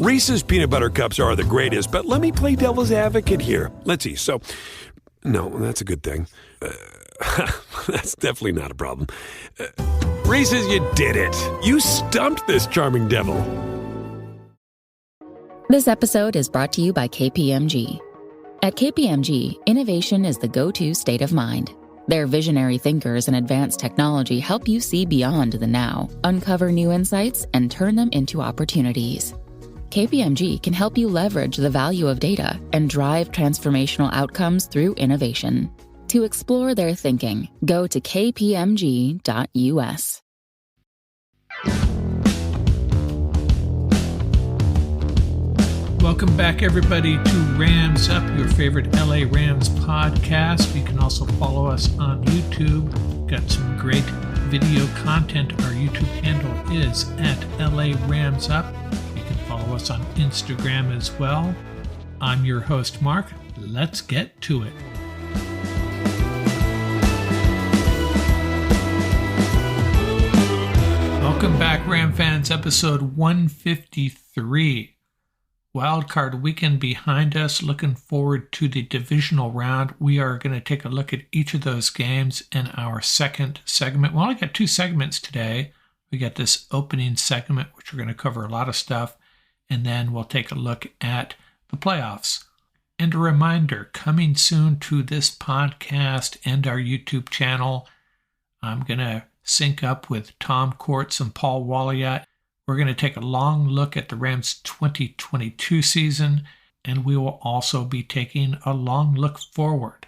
Reese's Peanut Butter Cups are the greatest, but let me play devil's advocate here. Let's see. So, no, that's a good thing. That's definitely not a problem. Reese's, you did it. You stumped this charming devil. This episode is brought to you by KPMG. At KPMG, innovation is the go-to state of mind. Their visionary thinkers and advanced technology help you see beyond the now, uncover new insights, and turn them into opportunities. KPMG can help you leverage the value of data and drive transformational outcomes through innovation. To explore their thinking, go to kpmg.us. Welcome back, everybody, to Rams Up, your favorite LA Rams podcast. You can also follow us on YouTube. Got some great video content. Our YouTube handle is at LA Rams Up. You can follow us on Instagram as well. I'm your host, Mark. Let's get to it. Welcome back, Ram fans. Episode 153. Wildcard weekend behind us. Looking forward to the divisional round. We are going to take a look at each of those games in our second segment. We only got two segments today. We got this opening segment, which we're going to cover a lot of stuff, and then we'll take a look at the playoffs. And a reminder, coming soon to this podcast and our YouTube channel, I'm going to sync up with Tom Courts and Paul Walliot. We're going to take a long look at the Rams' 2022 season, and we will also be taking a long look forward.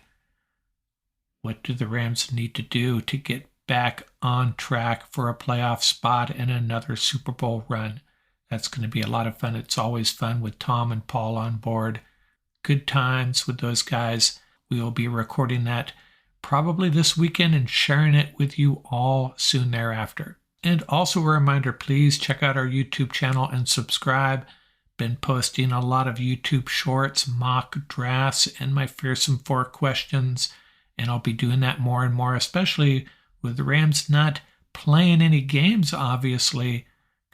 What do the Rams need to do to get back on track for a playoff spot and another Super Bowl run? That's going to be a lot of fun. It's always fun with Tom and Paul on board. Good times with those guys. We will be recording that probably this weekend and sharing it with you all soon thereafter. And also a reminder, please check out our YouTube channel and subscribe. Been posting a lot of YouTube shorts, mock drafts, and my fearsome four questions. And I'll be doing that more and more, especially with the Rams not playing any games, obviously.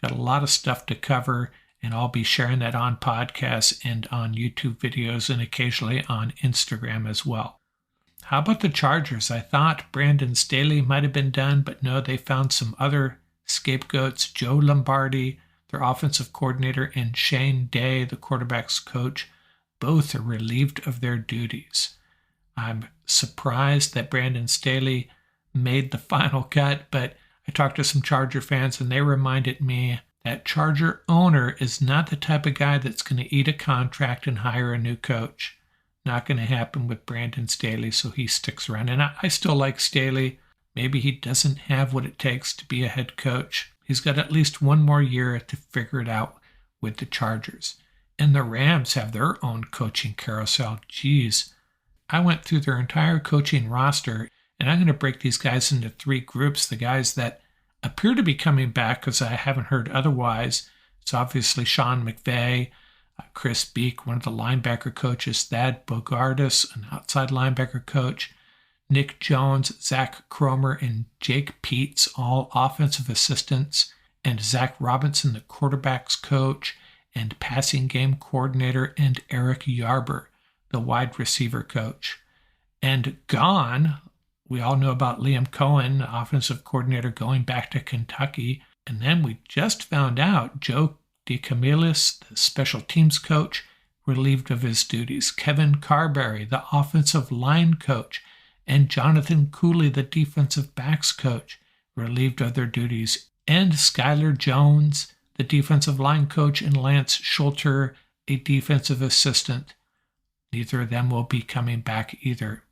Got a lot of stuff to cover, and I'll be sharing that on podcasts and on YouTube videos and occasionally on Instagram as well. How about the Chargers? I thought Brandon Staley might have been done, but no, they found some other scapegoats. Joe Lombardi, their offensive coordinator, and Shane Day, the quarterback's coach, both are relieved of their duties. I'm surprised that Brandon Staley made the final cut, but I talked to some Charger fans and they reminded me that Charger owner is not the type of guy that's going to eat a contract and hire a new coach. Not going to happen with Brandon Staley, so he sticks around. And I still like Staley. Maybe he doesn't have what it takes to be a head coach. He's got at least one more year to figure it out with the Chargers. And the Rams have their own coaching carousel. Geez, I went through their entire coaching roster, and I'm going to break these guys into three groups. The guys that appear to be coming back, because I haven't heard otherwise. It's obviously Sean McVay, Chris Beek, one of the linebacker coaches, Thad Bogardus, an outside linebacker coach, Nick Jones, Zach Cromer, and Jake Peets, all offensive assistants, and Zach Robinson, the quarterback's coach and passing game coordinator, and Eric Yarber, the wide receiver coach. And gone, we all know about Liam Cohen, the offensive coordinator, going back to Kentucky. And then we just found out Joe DeCamillis, the special teams coach, relieved of his duties. Kevin Carberry, the offensive line coach, and Jonathan Cooley, the defensive backs coach, relieved of their duties. And Skylar Jones, the defensive line coach, and Lance Schulter, a defensive assistant. Neither of them will be coming back either.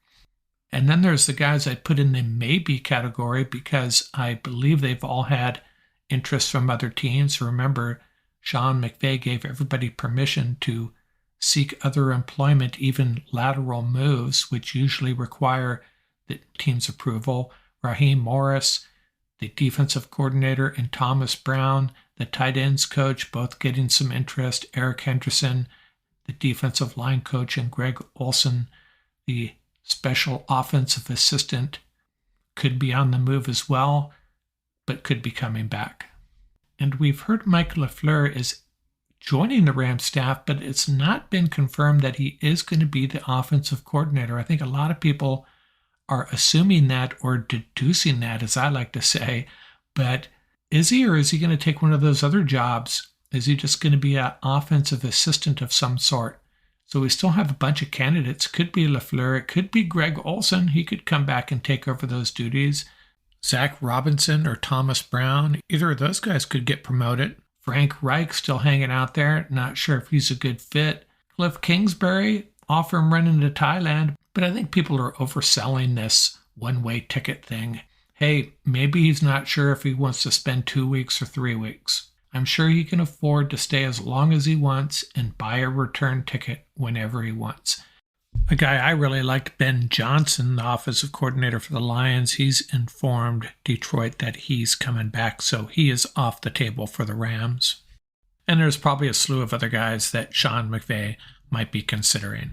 And then there's the guys I put in the maybe category because I believe they've all had interest from other teams. Remember, Sean McVay gave everybody permission to seek other employment, even lateral moves, which usually require the team's approval. Raheem Morris, the defensive coordinator, and Thomas Brown, the tight ends coach, both getting some interest. Eric Henderson, the defensive line coach, and Greg Olson, the special offensive assistant, could be on the move as well, but could be coming back. And we've heard Mike LaFleur is joining the Rams staff, but it's not been confirmed that he is going to be the offensive coordinator. I think a lot of people are assuming that or deducing that, as I like to say. But is he, or is he going to take one of those other jobs? Is he just going to be an offensive assistant of some sort? So we still have a bunch of candidates. Could be LaFleur. It could be Greg Olson. He could come back and take over those duties. Zach Robinson or Thomas Brown. Either of those guys could get promoted. Frank Reich still hanging out there. Not sure if he's a good fit. Cliff Kingsbury, offer him running to Thailand. But I think people are overselling this one-way ticket thing. Hey, maybe he's not sure if he wants to spend 2 weeks or 3 weeks. I'm sure he can afford to stay as long as he wants and buy a return ticket whenever he wants. A guy I really liked, Ben Johnson, the offensive coordinator for the Lions. He's informed Detroit that he's coming back, so he is off the table for the Rams. And there's probably a slew of other guys that Sean McVay might be considering.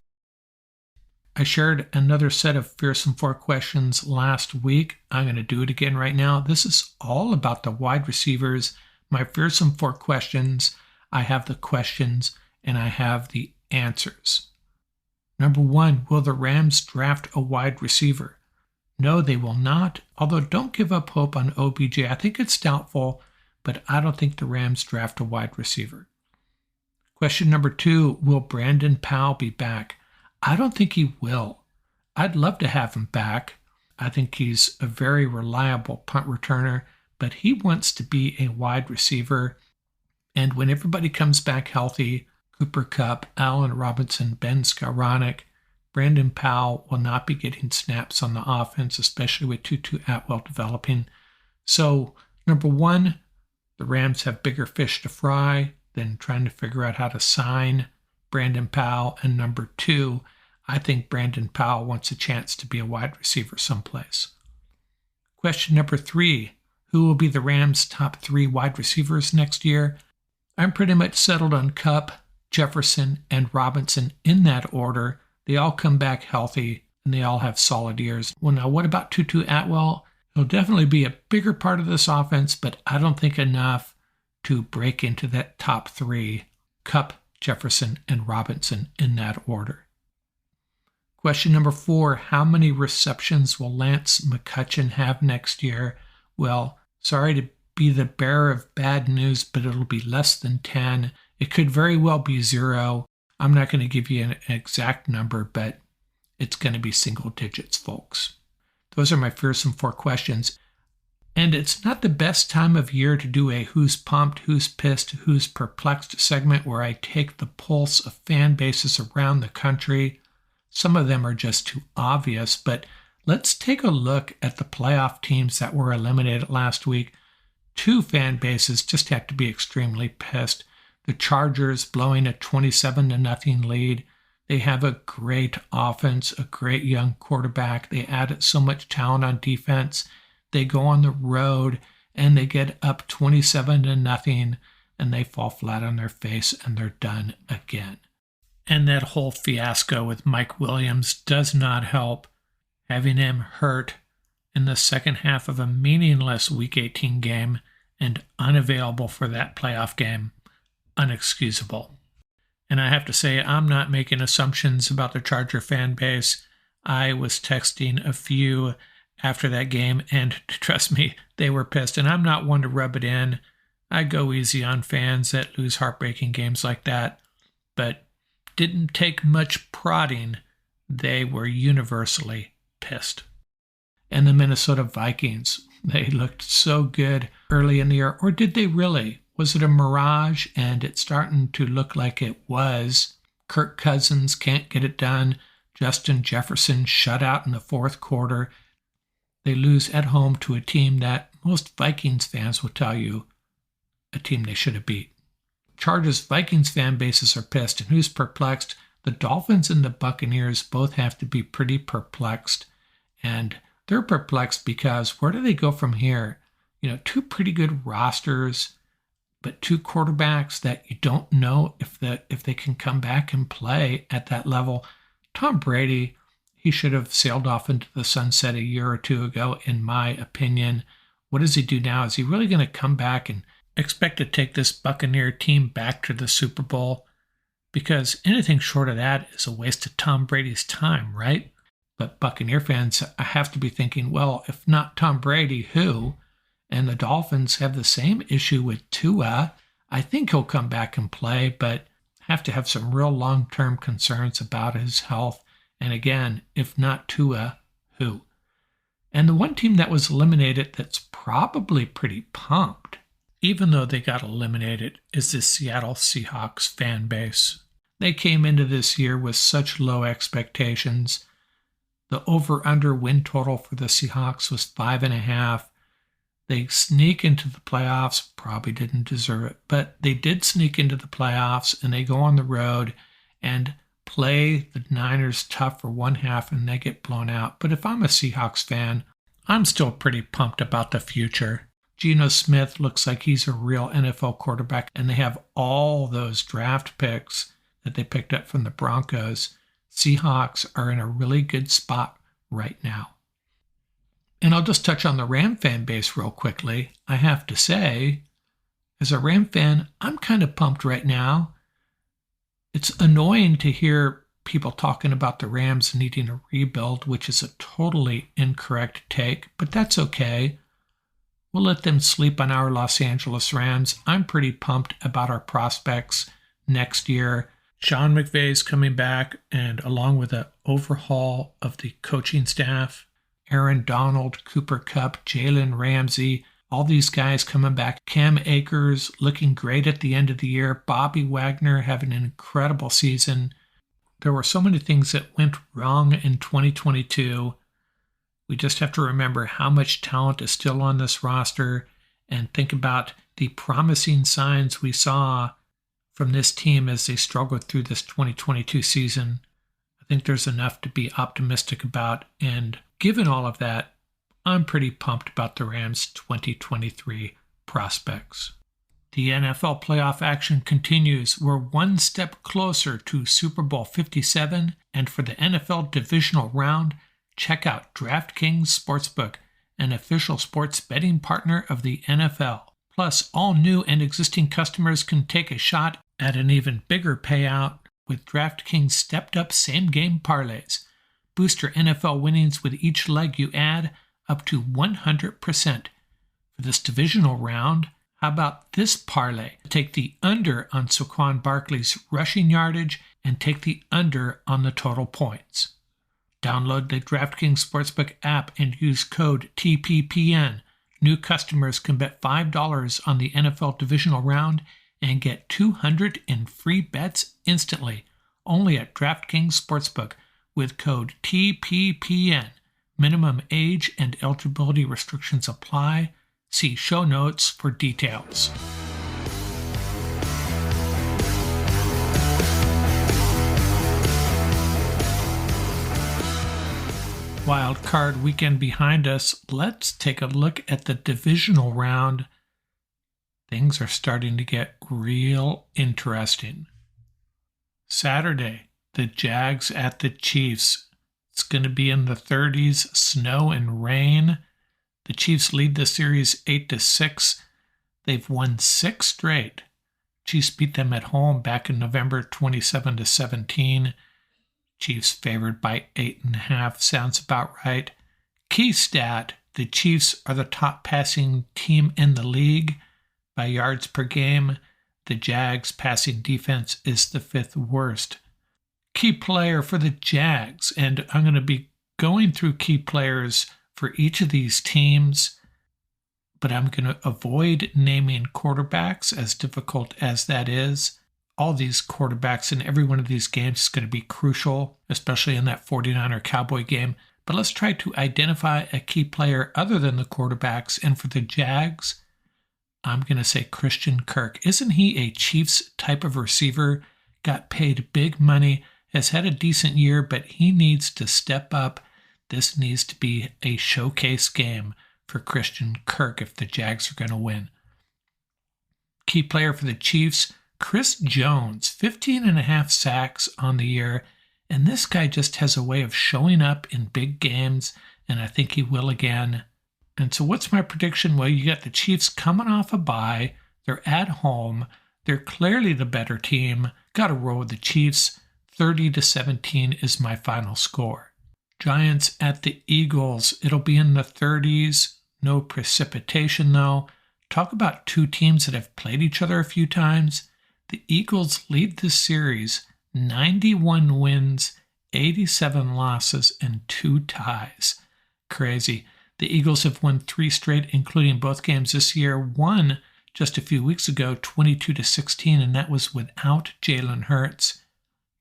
I shared another set of Fearsome 4 questions last week. I'm going to do it again right now. This is all about the wide receivers. My Fearsome 4 questions. I have the questions and I have the answers. Number 1, will the Rams draft a wide receiver? No, they will not, although don't give up hope on OBJ. I think it's doubtful, but I don't think the Rams draft a wide receiver. Question number 2, will Brandon Powell be back? I don't think he will. I'd love to have him back. I think he's a very reliable punt returner, but he wants to be a wide receiver. And when everybody comes back healthy, Cooper Kupp, Allen Robinson, Ben Skowronek, Brandon Powell will not be getting snaps on the offense, especially with Tutu Atwell developing. So, number 1, the Rams have bigger fish to fry than trying to figure out how to sign Brandon Powell. And number 2, I think Brandon Powell wants a chance to be a wide receiver someplace. Question number 3, who will be the Rams' top 3 wide receivers next year? I'm pretty much settled on Kupp, Jefferson, and Robinson in that order. They all come back healthy, and they all have solid years. Well, now, what about Tutu Atwell? He'll definitely be a bigger part of this offense, but I don't think enough to break into that top 3, Kupp, Jefferson, and Robinson in that order. Question number 4, how many receptions will Lance McCutcheon have next year? Well, sorry to be the bearer of bad news, but it'll be less than 10. It could very well be 0. I'm not going to give you an exact number, but it's going to be single digits, folks. Those are my Fearsome 4 questions. And it's not the best time of year to do a who's pumped, who's pissed, who's perplexed segment where I take the pulse of fan bases around the country. Some of them are just too obvious, but let's take a look at the playoff teams that were eliminated last week. 2 fan bases just have to be extremely pissed. The Chargers blowing a 27-0 lead. They have a great offense, a great young quarterback. They added so much talent on defense. They go on the road and they get up 27-0 and they fall flat on their face and they're done again. And that whole fiasco with Mike Williams does not help. Having him hurt in the second half of a meaningless Week 18 game and unavailable for that playoff game, unexcusable. And I have to say, I'm not making assumptions about the Charger fan base. I was texting a few after that game, and trust me, they were pissed. And I'm not one to rub it in. I go easy on fans that lose heartbreaking games like that. But didn't take much prodding. They were universally pissed. And the Minnesota Vikings, they looked so good early in the year. Or did they really? Was it a mirage? And it's starting to look like it was. Kirk Cousins can't get it done. Justin Jefferson shut out in the fourth quarter. They lose at home to a team that most Vikings fans will tell you a team they should have beat. Chargers-Vikings fan bases are pissed. And who's perplexed? The Dolphins and the Buccaneers both have to be pretty perplexed. And they're perplexed because where do they go from here? 2 pretty good rosters, but 2 quarterbacks that you don't know if they can come back and play at that level. Tom Brady, he should have sailed off into the sunset a year or 2 ago, in my opinion. What does he do now? Is he really going to come back and expect to take this Buccaneer team back to the Super Bowl, because anything short of that is a waste of Tom Brady's time, right? But Buccaneer fans have to be thinking, well, if not Tom Brady, who? And the Dolphins have the same issue with Tua. I think he'll come back and play, but have to have some real long-term concerns about his health. And again, if not Tua, who? And the one team that was eliminated that's probably pretty pumped, even though they got eliminated, is the Seattle Seahawks fan base. They came into this year with such low expectations. The over-under win total for the Seahawks was 5.5. They sneak into the playoffs, probably didn't deserve it, but they did sneak into the playoffs, and they go on the road and play the Niners tough for one half, and they get blown out. But if I'm a Seahawks fan, I'm still pretty pumped about the future. Geno Smith looks like he's a real NFL quarterback, and they have all those draft picks that they picked up from the Broncos. Seahawks are in a really good spot right now. And I'll just touch on the Ram fan base real quickly. I have to say, as a Ram fan, I'm kind of pumped right now. It's annoying to hear people talking about the Rams needing a rebuild, which is a totally incorrect take, but that's okay. We'll let them sleep on our Los Angeles Rams. I'm pretty pumped about our prospects next year. Sean McVay's coming back, and along with an overhaul of the coaching staff, Aaron Donald, Cooper Kupp, Jalen Ramsey, all these guys coming back. Cam Akers looking great at the end of the year. Bobby Wagner having an incredible season. There were so many things that went wrong in 2022. We just have to remember how much talent is still on this roster and think about the promising signs we saw from this team as they struggled through this 2022 season. I think there's enough to be optimistic about, and given all of that, I'm pretty pumped about the Rams' 2023 prospects. The NFL playoff action continues. We're one step closer to Super Bowl 57, and for the NFL Divisional Round, check out DraftKings Sportsbook, an official sports betting partner of the NFL. Plus, all new and existing customers can take a shot at an even bigger payout with DraftKings stepped-up same-game parlays. Boost your NFL winnings with each leg you add up to 100%. For this divisional round, how about this parlay? Take the under on Saquon Barkley's rushing yardage and take the under on the total points. Download the DraftKings Sportsbook app and use code TPPN. New customers can bet $5 on the NFL Divisional Round and get $200 in free bets instantly, only at DraftKings Sportsbook with code TPPN. Minimum age and eligibility restrictions apply. See show notes for details. Wild card weekend behind us. Let's take a look at the divisional round. Things are starting to get real interesting. Saturday, the Jags at the Chiefs. It's going to be in the 30s, snow and rain. The Chiefs lead the series 8-6. They've won 6 straight. Chiefs beat them at home back in November 27-17. Chiefs favored by 8.5. Sounds about right. Key stat, the Chiefs are the top passing team in the league by yards per game. The Jags' passing defense is the 5th worst. Key player for the Jags, and I'm going to be going through key players for each of these teams, but I'm going to avoid naming quarterbacks, as difficult as that is. All these quarterbacks in every one of these games is going to be crucial, especially in that 49er Cowboy game. But let's try to identify a key player other than the quarterbacks. And for the Jags, I'm going to say Christian Kirk. Isn't he a Chiefs type of receiver? Got paid big money, has had a decent year, but he needs to step up. This needs to be a showcase game for Christian Kirk if the Jags are going to win. Key player for the Chiefs, Chris Jones, 15.5 sacks on the year, and this guy just has a way of showing up in big games, and I think he will again. And so what's my prediction? Well, you got the Chiefs coming off a bye. They're at home. They're clearly the better team. Got to roll with the Chiefs. 30-17 is my final score. Giants at the Eagles. It'll be in the 30s. No precipitation, though. Talk about two teams that have played each other a few times. The Eagles lead this series 91 wins, 87 losses, and 2 ties. Crazy. The Eagles have won 3 straight, including both games this year. One just a few weeks ago, 22-16, and that was without Jalen Hurts.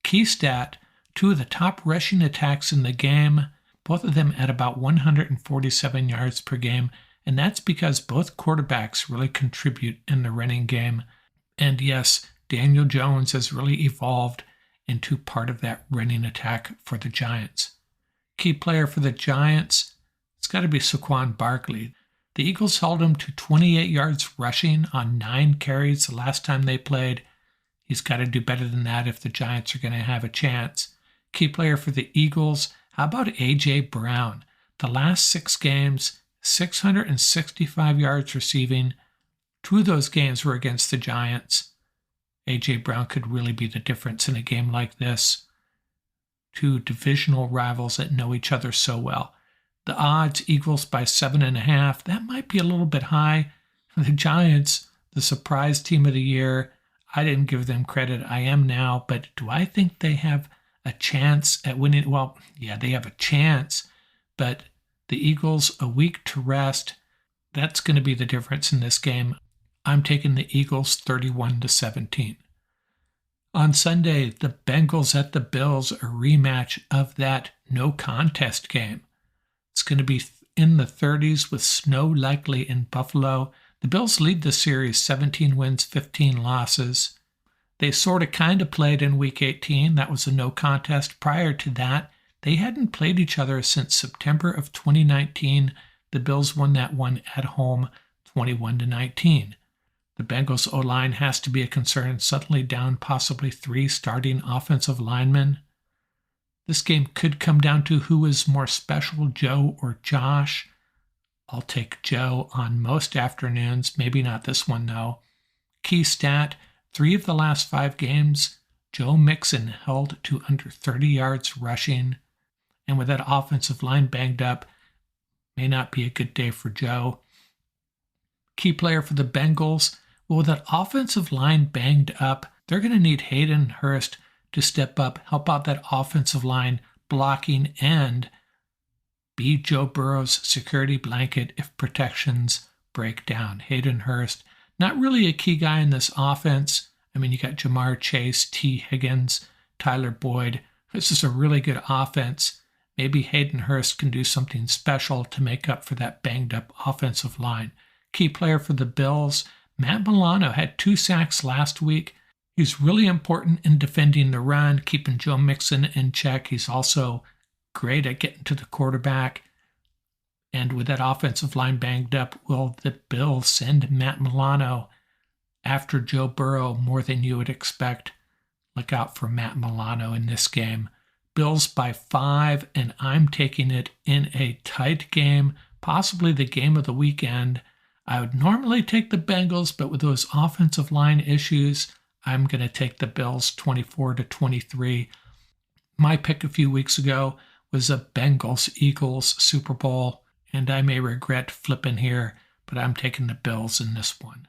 Key stat, 2 of the top rushing attacks in the game, both of them at about 147 yards per game, and that's because both quarterbacks really contribute in the running game. And yes, Daniel Jones has really evolved into part of that running attack for the Giants. Key player for the Giants, it's got to be Saquon Barkley. The Eagles held him to 28 yards rushing on 9 carries the last time they played. He's got to do better than that if the Giants are going to have a chance. Key player for the Eagles, how about A.J. Brown? The last 6 games, 665 yards receiving. 2 of those games were against the Giants. A.J. Brown could really be the difference in a game like this. 2 divisional rivals that know each other so well. The odds, Eagles by 7.5. That might be a little bit high. The Giants, the surprise team of the year, I didn't give them credit. I am now. But do I think they have a chance at winning? Well, yeah, they have a chance. But the Eagles, a week to rest, that's going to be the difference in this game. I'm taking the Eagles 31-17. On Sunday, the Bengals at the Bills, a rematch of that no contest game. It's going to be in the 30s with snow likely in Buffalo. The Bills lead the series 17 wins, 15 losses. They sort of kind of played in Week 18. That was a no contest. Prior to that, they hadn't played each other since September of 2019. The Bills won that one at home 21-19. The Bengals O-line has to be a concern, suddenly down possibly 3 starting offensive linemen. This game could come down to who is more special, Joe or Josh. I'll take Joe on most afternoons, maybe not this one though. Key stat, 3 of the last 5 games, Joe Mixon held to under 30 yards rushing. And with that offensive line banged up, may not be a good day for Joe. Key player for the Bengals, well, with that offensive line banged up, they're going to need Hayden Hurst to step up, help out that offensive line blocking, and be Joe Burrow's security blanket if protections break down. Hayden Hurst, not really a key guy in this offense. I mean, you got Jamar Chase, T. Higgins, Tyler Boyd. This is a really good offense. Maybe Hayden Hurst can do something special to make up for that banged up offensive line. Key player for the Bills, Matt Milano had 2 sacks last week. He's really important in defending the run, keeping Joe Mixon in check. He's also great at getting to the quarterback. And with that offensive line banged up, will the Bills send Matt Milano after Joe Burrow more than you would expect? Look out for Matt Milano in this game. Bills by 5, and I'm taking it in a tight game, possibly the game of the weekend. I would normally take the Bengals, but with those offensive line issues, I'm going to take the Bills 24-23. My pick a few weeks ago was a Bengals-Eagles Super Bowl, and I may regret flipping here, but I'm taking the Bills in this one.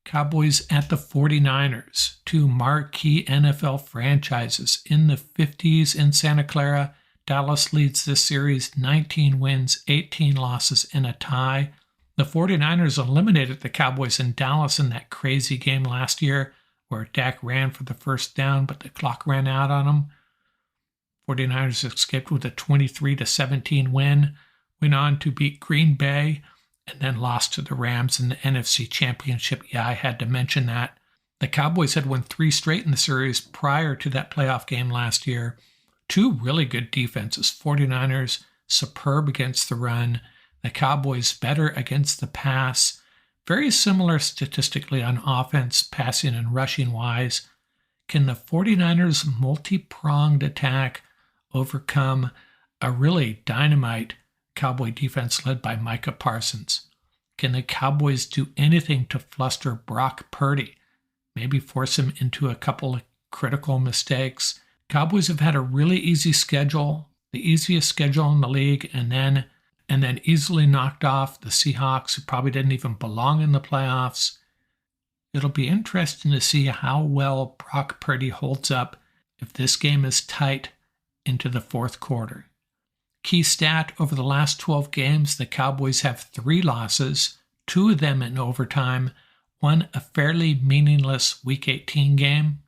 Cowboys at the 49ers, 2 marquee NFL franchises in the 50s in Santa Clara. Dallas leads this series 19 wins, 18 losses, and a tie. The 49ers eliminated the Cowboys in Dallas in that crazy game last year where Dak ran for the first down, but the clock ran out on him. 49ers escaped with a 23-17 win, went on to beat Green Bay, and then lost to the Rams in the NFC Championship. Yeah, I had to mention that. The Cowboys had won 3 straight in the series prior to that playoff game last year. 2 really good defenses. 49ers superb against the run. The Cowboys better against the pass. Very similar statistically on offense, passing and rushing wise. Can the 49ers multi-pronged attack overcome a really dynamite Cowboy defense led by Micah Parsons? Can the Cowboys do anything to fluster Brock Purdy? Maybe force him into a couple of critical mistakes. Cowboys have had a really easy schedule, the easiest schedule in the league, and then easily knocked off the Seahawks, who probably didn't even belong in the playoffs. It'll be interesting to see how well Brock Purdy holds up if this game is tight into the fourth quarter. Key stat, over the last 12 games, the Cowboys have 3 losses, 2 of them in overtime, 1 a fairly meaningless Week 18 game.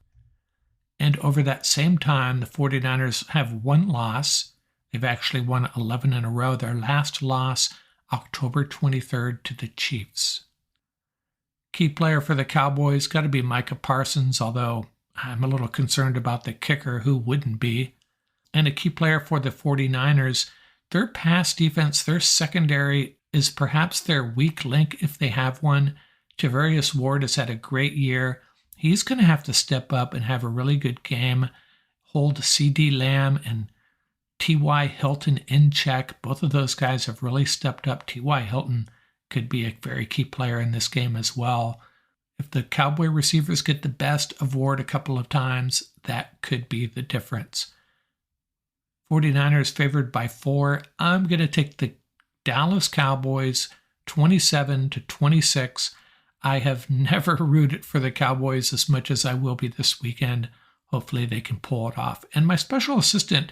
And over that same time, the 49ers have 1 loss. They've actually won 11 in a row. Their last loss, October 23rd, to the Chiefs. Key player for the Cowboys got to be Micah Parsons, although I'm a little concerned about the kicker, who wouldn't be. And a key player for the 49ers, their pass defense, their secondary is perhaps their weak link if they have one. Javarius Ward has had a great year. He's going to have to step up and have a really good game, hold C.D. Lamb and T.Y. Hilton in check. Both of those guys have really stepped up. T.Y. Hilton could be a very key player in this game as well. If the Cowboy receivers get the best of Ward a couple of times, that could be the difference. 49ers favored by 4. I'm going to take the Dallas Cowboys 27-26. I have never rooted for the Cowboys as much as I will be this weekend. Hopefully they can pull it off. And my special assistant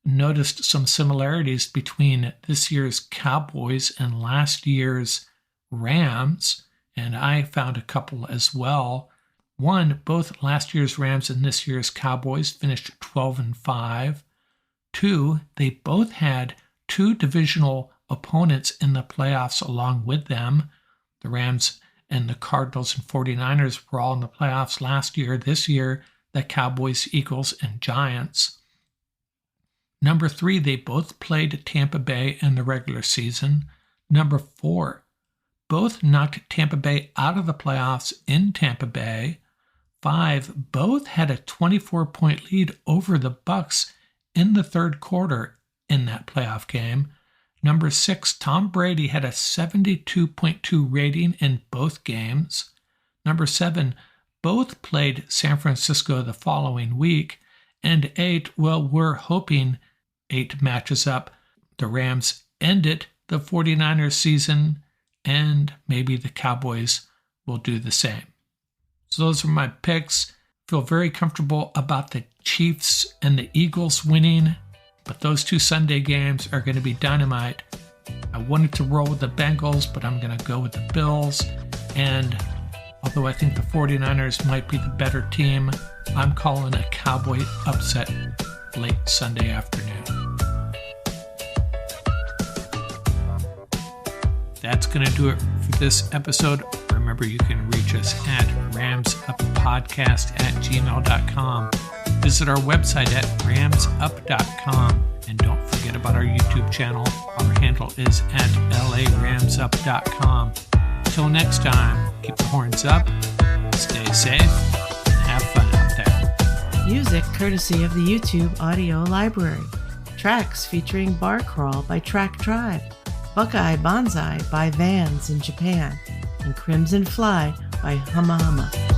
noticed some similarities between this year's Cowboys and last year's Rams, and I found a couple as well. One, both last year's Rams and this year's Cowboys finished 12-5. 2, they both had 2 divisional opponents in the playoffs along with them. The Rams and the Cardinals and 49ers were all in the playoffs last year. This year, the Cowboys, Eagles, and Giants. Number 3, they both played Tampa Bay in the regular season. Number 4, both knocked Tampa Bay out of the playoffs in Tampa Bay. 5, both had a 24-point lead over the Bucs in the third quarter in that playoff game. Number 6, Tom Brady had a 72.2 rating in both games. Number 7, both played San Francisco the following week. And 8, well, we're hoping 8 matches up. The Rams ended the 49ers season, and maybe the Cowboys will do the same. So those are my picks. Feel very comfortable about the Chiefs and the Eagles winning, but those 2 Sunday games are going to be dynamite. I wanted to roll with the Bengals, but I'm going to go with the Bills. And although I think the 49ers might be the better team, I'm calling a Cowboy upset late Sunday afternoon. That's going to do it for this episode. Remember, you can reach us at ramsuppodcast@gmail.com. Visit our website at ramsup.com. And don't forget about our YouTube channel. Our handle is at laramsup.com. Till next time, keep the horns up, stay safe, and have fun out there. Music courtesy of the YouTube audio library. Tracks featuring Bar Crawl by Track Tribe. Buckeye Bonzai by Vans in Japan. And Crimson Fly by Huma.